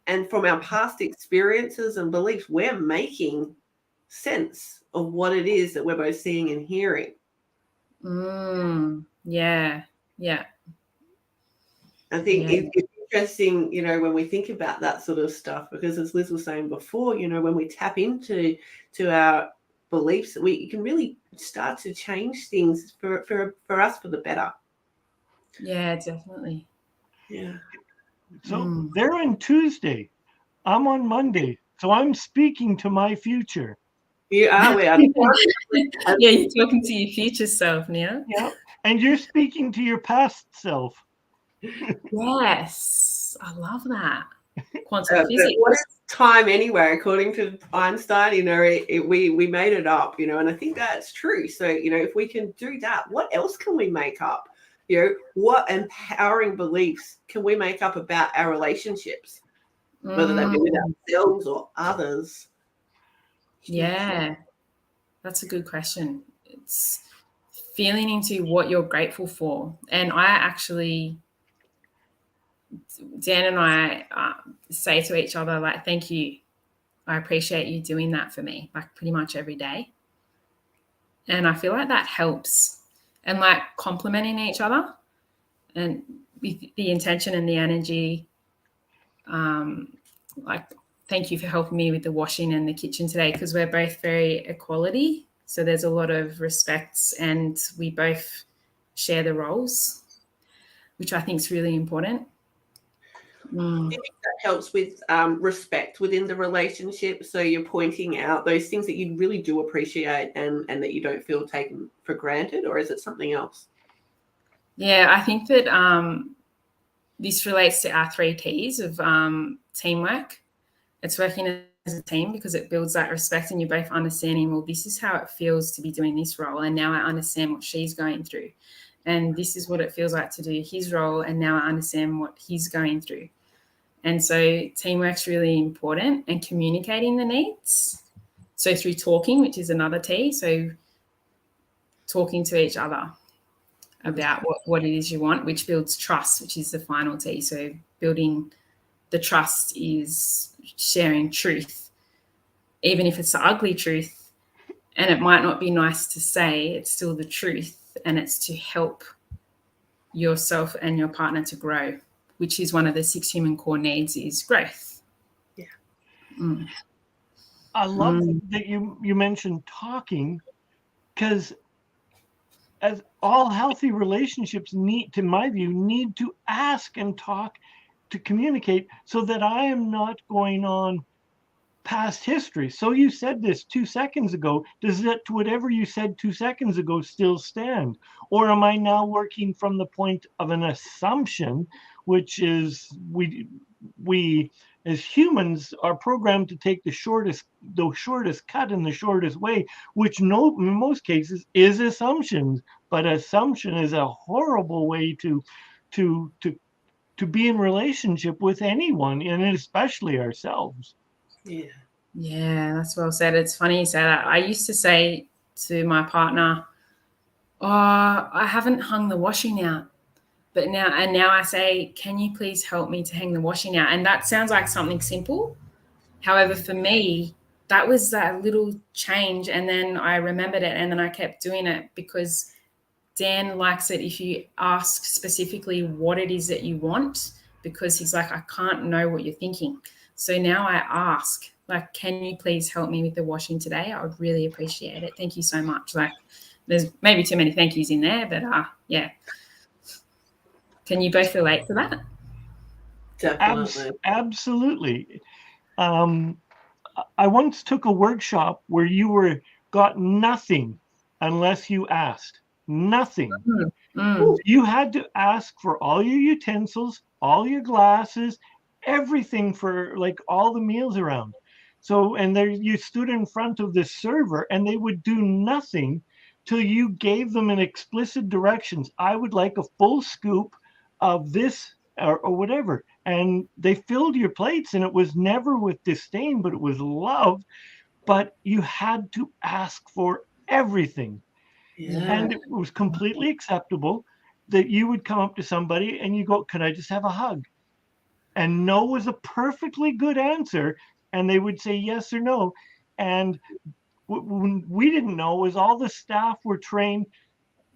Speaker 1: And from our past experiences and beliefs, we're making sense of what it is that we're both seeing and hearing.
Speaker 3: Yeah.
Speaker 1: I think it's interesting, when we think about that sort of stuff, because as Liz was saying before, when we tap into our beliefs, we can really start to change things for us for the better.
Speaker 3: Yeah, definitely.
Speaker 1: Yeah.
Speaker 2: So they're on Tuesday. I'm on Monday. So I'm speaking to my future.
Speaker 1: You are. We are.
Speaker 3: Yeah, you're talking to your future self, Nia.
Speaker 2: Yeah. And you're speaking to your past self.
Speaker 3: Yes. I love that. Quantum physics.
Speaker 1: What is time anyway? According to Einstein, we made it up, and I think that's true. So, if we can do that, what else can we make up? What empowering beliefs can we make up about our relationships, whether they be with ourselves or others?
Speaker 3: Yeah, that's a good question. It's feeling into what you're grateful for. And I actually, Dan and I say to each other, like, thank you. I appreciate you doing that for me, like pretty much every day. And I feel like that helps. And like complimenting each other and with the intention and the energy, like, thank you for helping me with the washing and the kitchen today, because we're both very equality. So there's a lot of respect and we both share the roles, which I think is really important.
Speaker 1: Do you think that helps with respect within the relationship? So you're pointing out those things that you really do appreciate and that you don't feel taken for granted, or is it something else?
Speaker 3: Yeah, I think that this relates to our 3 T's of teamwork. It's working as a team because it builds that respect and you're both understanding, well, this is how it feels to be doing this role. And now I understand what she's going through. And this is what it feels like to do his role. And now I understand what he's going through. And so teamwork's really important, and communicating the needs. So through talking, which is another T. So talking to each other about what it is you want, which builds trust, which is the final T. So building the trust is sharing truth, even if it's the ugly truth, and it might not be nice to say, it's still the truth, and it's to help yourself and your partner to grow, which is one of the 6 human core needs, is growth.
Speaker 1: Yeah.
Speaker 2: I love that you mentioned talking, because as all healthy relationships need, to my view, need to ask and talk to communicate, so that I am not going on past history. So you said this 2 seconds ago. Does that, whatever you said 2 seconds ago, still stand? Or am I now working from the point of an assumption, which is we as humans are programmed to take the shortest cut in the shortest way, which in most cases is assumptions. But assumption is a horrible way to be in relationship with anyone, and especially ourselves.
Speaker 3: Yeah, that's well said. It's funny you say that. I used to say to my partner, oh, I haven't hung the washing out. But now I say, can you please help me to hang the washing out? And that sounds like something simple. However, for me, that was that little change. And then I remembered it, and then I kept doing it, because Dan likes it if you ask specifically what it is that you want, because he's like, I can't know what you're thinking. So now I ask, like, can you please help me with the washing today? I would really appreciate it. Thank you so much. Like, there's maybe too many thank yous in there, but yeah. Can you both relate to that?
Speaker 1: Definitely.
Speaker 2: Absolutely. I once took a workshop where you got nothing unless you asked. Nothing. You had to ask for all your utensils, all your glasses, everything for like all the meals around. So, and there you stood in front of this server, and they would do nothing till you gave them an explicit directions. I would like a full scoop of this or whatever. And they filled your plates, and it was never with disdain, but it was love. But you had to ask for everything.
Speaker 1: Yeah.
Speaker 2: And it was completely acceptable that you would come up to somebody and you go, can I just have a hug? And no was a perfectly good answer. And they would say yes or no. And what we didn't know was all the staff were trained.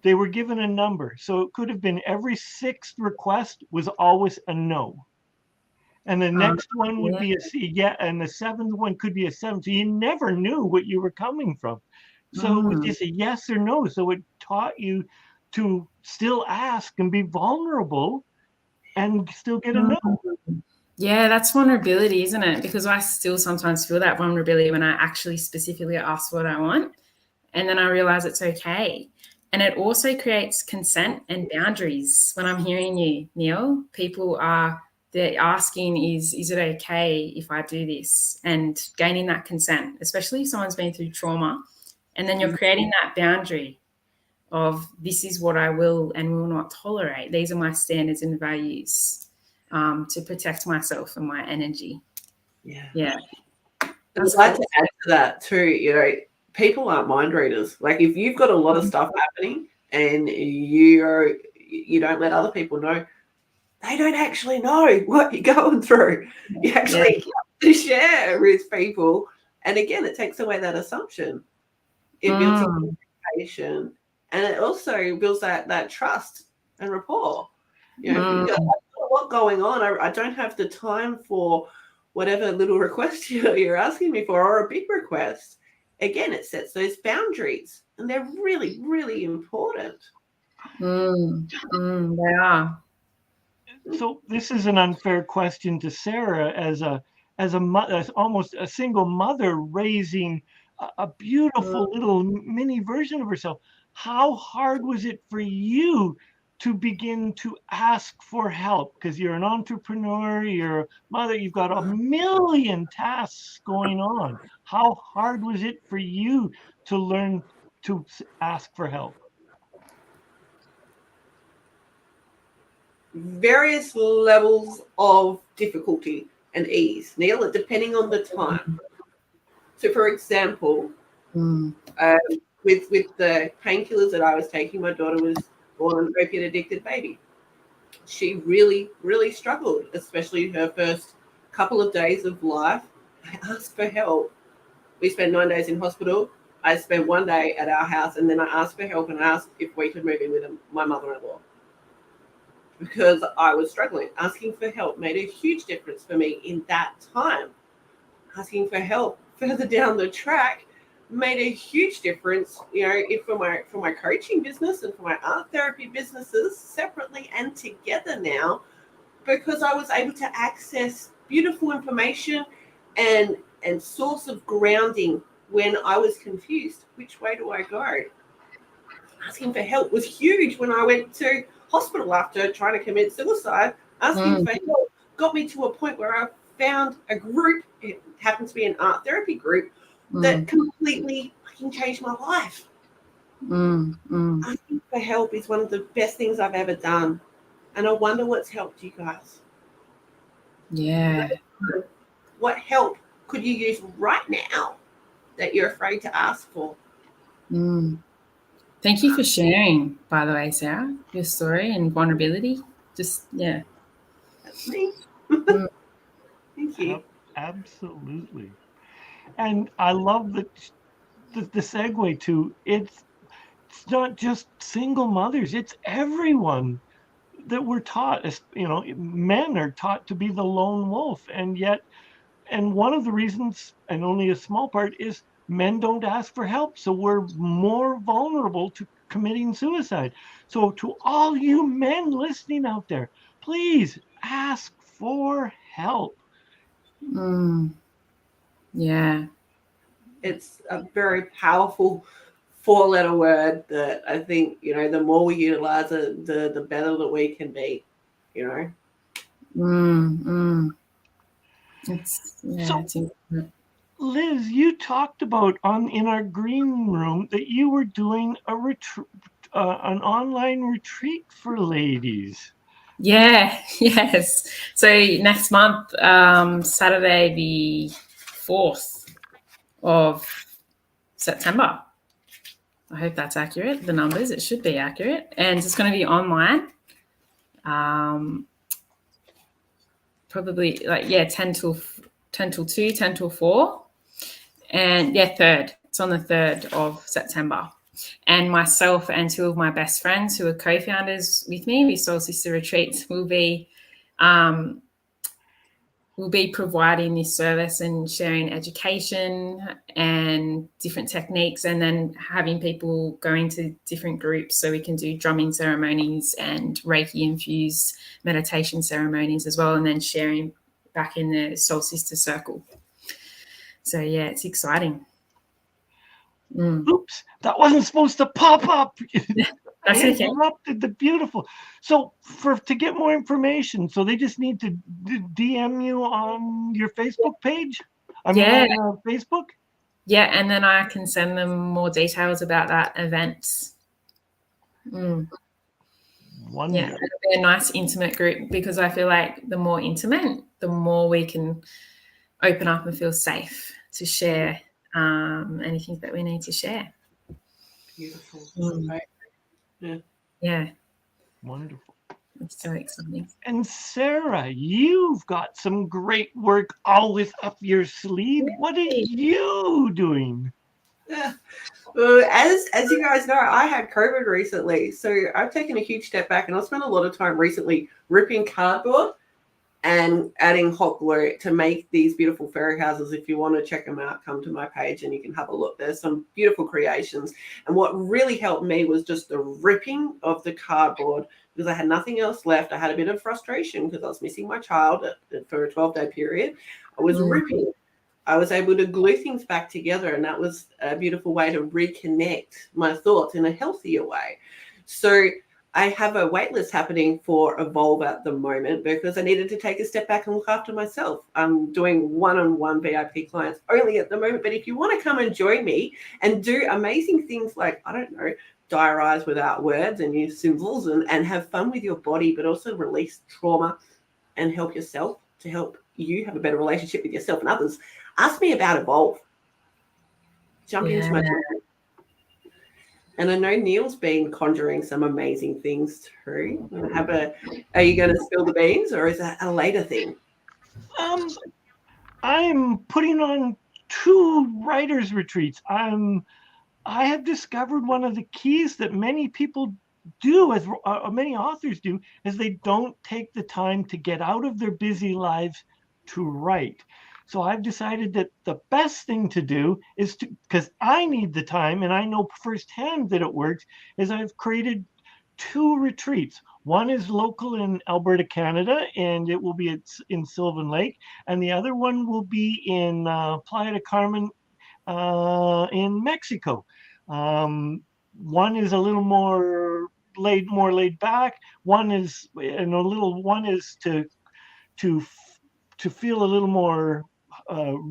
Speaker 2: They were given a number. So it could have been every 6th request was always a no. And the next one would be a yeah, and the 7th one could be a 7. So you never knew what you were coming from. So it was just a yes or no. So it taught you to still ask and be vulnerable and still get a no.
Speaker 3: Yeah, that's vulnerability, isn't it? Because I still sometimes feel that vulnerability when I actually specifically ask what I want. And then I realize it's okay. And it also creates consent and boundaries. When I'm hearing you, Neil, they're asking, is it okay if I do this? And gaining that consent, especially if someone's been through trauma. And then you're creating that boundary of this is what I will and will not tolerate. These are my standards and values to protect myself and my energy. Yeah.
Speaker 1: I'd like to add to that too, people aren't mind readers. Like if you've got a lot of stuff happening and you don't let other people know, they don't actually know what you're going through. You actually have to share with people. And again, it takes away that assumption. It builds communication, and it also builds that trust and rapport. I've got a lot going on. I don't have the time for whatever little request you're asking me for, or a big request. Again, it sets those boundaries, and they're really, really important.
Speaker 3: They are.
Speaker 2: So this is an unfair question to Sarah as almost a single mother raising a beautiful little mini version of herself. How hard was it for you to begin to ask for help? Because you're an entrepreneur, you're a mother, you've got a million tasks going on. How hard was it for you to learn to ask for help?
Speaker 1: Various levels of difficulty and ease, Neil, depending on the time. So, for example, with the painkillers that I was taking, my daughter was born an opiate-addicted baby. She really, really struggled, especially her first couple of days of life. I asked for help. We spent 9 days in hospital. I spent 1 day at our house, and then I asked for help and asked if we could move in with my mother-in-law because I was struggling. Asking for help made a huge difference for me in that time. Asking for help further down the track made a huge difference, for my coaching business and for my art therapy businesses separately and together now, because I was able to access beautiful information and source of grounding when I was confused. Which way do I go? Asking for help was huge when I went to hospital after trying to commit suicide. Asking for help got me to a point where I found a group. It happened to be an art therapy group that completely fucking changed my life. Asking for help is one of the best things I've ever done. And I wonder what's helped you guys.
Speaker 3: Yeah.
Speaker 1: What help could you use right now that you're afraid to ask for?
Speaker 3: Thank you for sharing, by the way, Sarah, your story and vulnerability. That's
Speaker 1: me. Thank you.
Speaker 2: Absolutely. And I love the segue to it's not just single mothers, it's everyone that we're taught, men are taught to be the lone wolf. And one of the reasons, and only a small part, is men don't ask for help. So we're more vulnerable to committing suicide. So to all you men listening out there, please ask for help.
Speaker 3: Yeah.
Speaker 1: It's a very powerful 4-letter word that I think, the more we utilize it, the better that we can be,
Speaker 3: It's
Speaker 2: Liz, you talked about in our green room that you were doing an online retreat for ladies.
Speaker 3: Yeah, yes. So next month, Saturday the 4th of September. I hope that's accurate. The numbers, it should be accurate. And it's going to be online. Probably 10 till 2, 10 till 4. And 3rd. It's on the 3rd of September. And myself and 2 of my best friends who are co-founders with me, we Soul Sister Retreats, will be providing this service and sharing education and different techniques, and then having people go into different groups so we can do drumming ceremonies and Reiki infused meditation ceremonies as well, and then sharing back in the Soul Sister circle. So yeah, it's exciting.
Speaker 2: Oops, that wasn't supposed to pop up.
Speaker 3: That's
Speaker 2: I
Speaker 3: okay.
Speaker 2: interrupted the beautiful. So to get more information, so they just need to DM you on your Facebook page? On Facebook?
Speaker 3: Yeah, and then I can send them more details about that event.
Speaker 2: Wonderful.
Speaker 3: Yeah, it'll be a nice intimate group, because I feel like the more intimate, the more we can open up and feel safe to share anything that we need to share.
Speaker 1: Beautiful.
Speaker 3: Yeah.
Speaker 2: Wonderful.
Speaker 3: It's so exciting.
Speaker 2: And Sarah, you've got some great work always up your sleeve. What are you doing?
Speaker 1: Well, as you guys know, I had COVID recently, so I've taken a huge step back, and I've spent a lot of time recently ripping cardboard and adding hot glue to make these beautiful fairy houses. If you want to check them out, come to my page and you can have a look. There's some beautiful creations. And what really helped me was just the ripping of the cardboard, because I had nothing else left. I had a bit of frustration because I was missing my child for a 12-day period. I was ripping. I was able to glue things back together, and that was a beautiful way to reconnect my thoughts in a healthier way. So I have a wait list happening for Evolve at the moment, because I needed to take a step back and look after myself. I'm doing one-on-one VIP clients only at the moment, but if you want to come and join me and do amazing things like, I don't know, diarize without words and use symbols and have fun with your body, but also release trauma and help yourself to help you have a better relationship with yourself and others, ask me about Evolve. Jump into my channel. And I know Neil's been conjuring some amazing things too. Are you going to spill the beans, or is that a later thing?
Speaker 2: I'm putting on 2 writers' retreats. I have discovered one of the keys that many people do, as many authors do, is they don't take the time to get out of their busy lives to write. So I've decided that the best thing to do is to, because I need the time and I know firsthand that it works, is I've created 2 retreats. One is local in Alberta, Canada, and it will be in Sylvan Lake. And the other one will be in Playa del Carmen in Mexico. One is a little more laid back. One is to feel a little more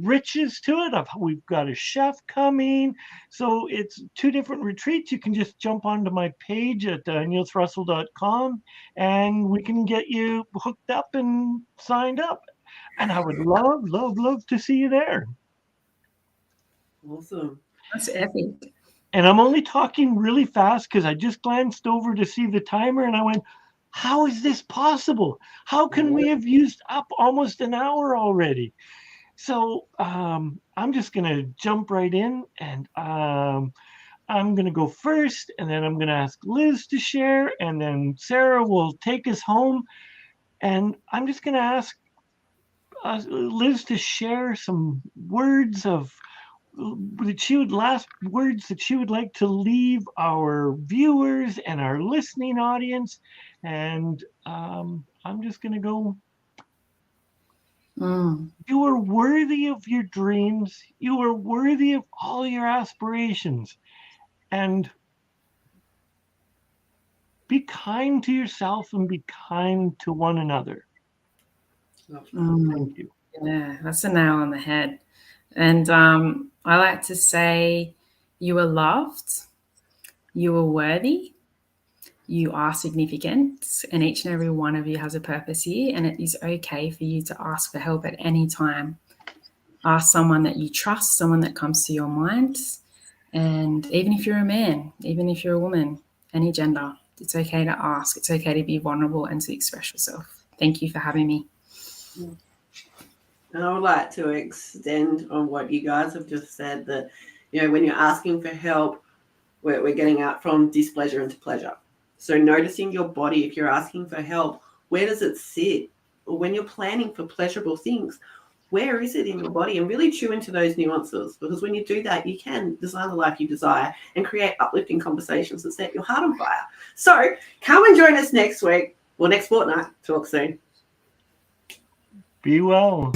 Speaker 2: riches to it. We've got a chef coming. So it's 2 different retreats. You can just jump onto my page at neilthrussell.com and we can get you hooked up and signed up. And I would love to see you there.
Speaker 1: Awesome.
Speaker 3: That's epic.
Speaker 2: And I'm only talking really fast because I just glanced over to see the timer and I went, how is this possible? How can we have used up almost an hour already? So I'm just going to jump right in, and I'm going to go first, and then I'm going to ask Liz to share, and then Sarah will take us home. And I'm just going to ask Liz to share some words last words that she would like to leave our viewers and our listening audience. And I'm just going to go. You are worthy of your dreams. You are worthy of all your aspirations. And be kind to yourself and be kind to one another. Thank you.
Speaker 3: Yeah, that's a nail on the head. And I like to say, you are loved, you are worthy, you are significant, and each and every one of you has a purpose here, and it is okay for you to ask for help at any time. Ask someone that you trust, someone that comes to your mind, and even if you're a man, even if you're a woman, any gender, it's okay to ask. It's okay to be vulnerable and to express yourself. Thank you for having me.
Speaker 1: And I would like to extend on what you guys have just said, that, when you're asking for help, we're getting out from displeasure into pleasure. So noticing your body, if you're asking for help, where does it sit? Or when you're planning for pleasurable things, where is it in your body? And really chew into those nuances, because when you do that, you can design the life you desire and create uplifting conversations that set your heart on fire. So come and join us next week or next fortnight. Talk soon.
Speaker 2: Be well.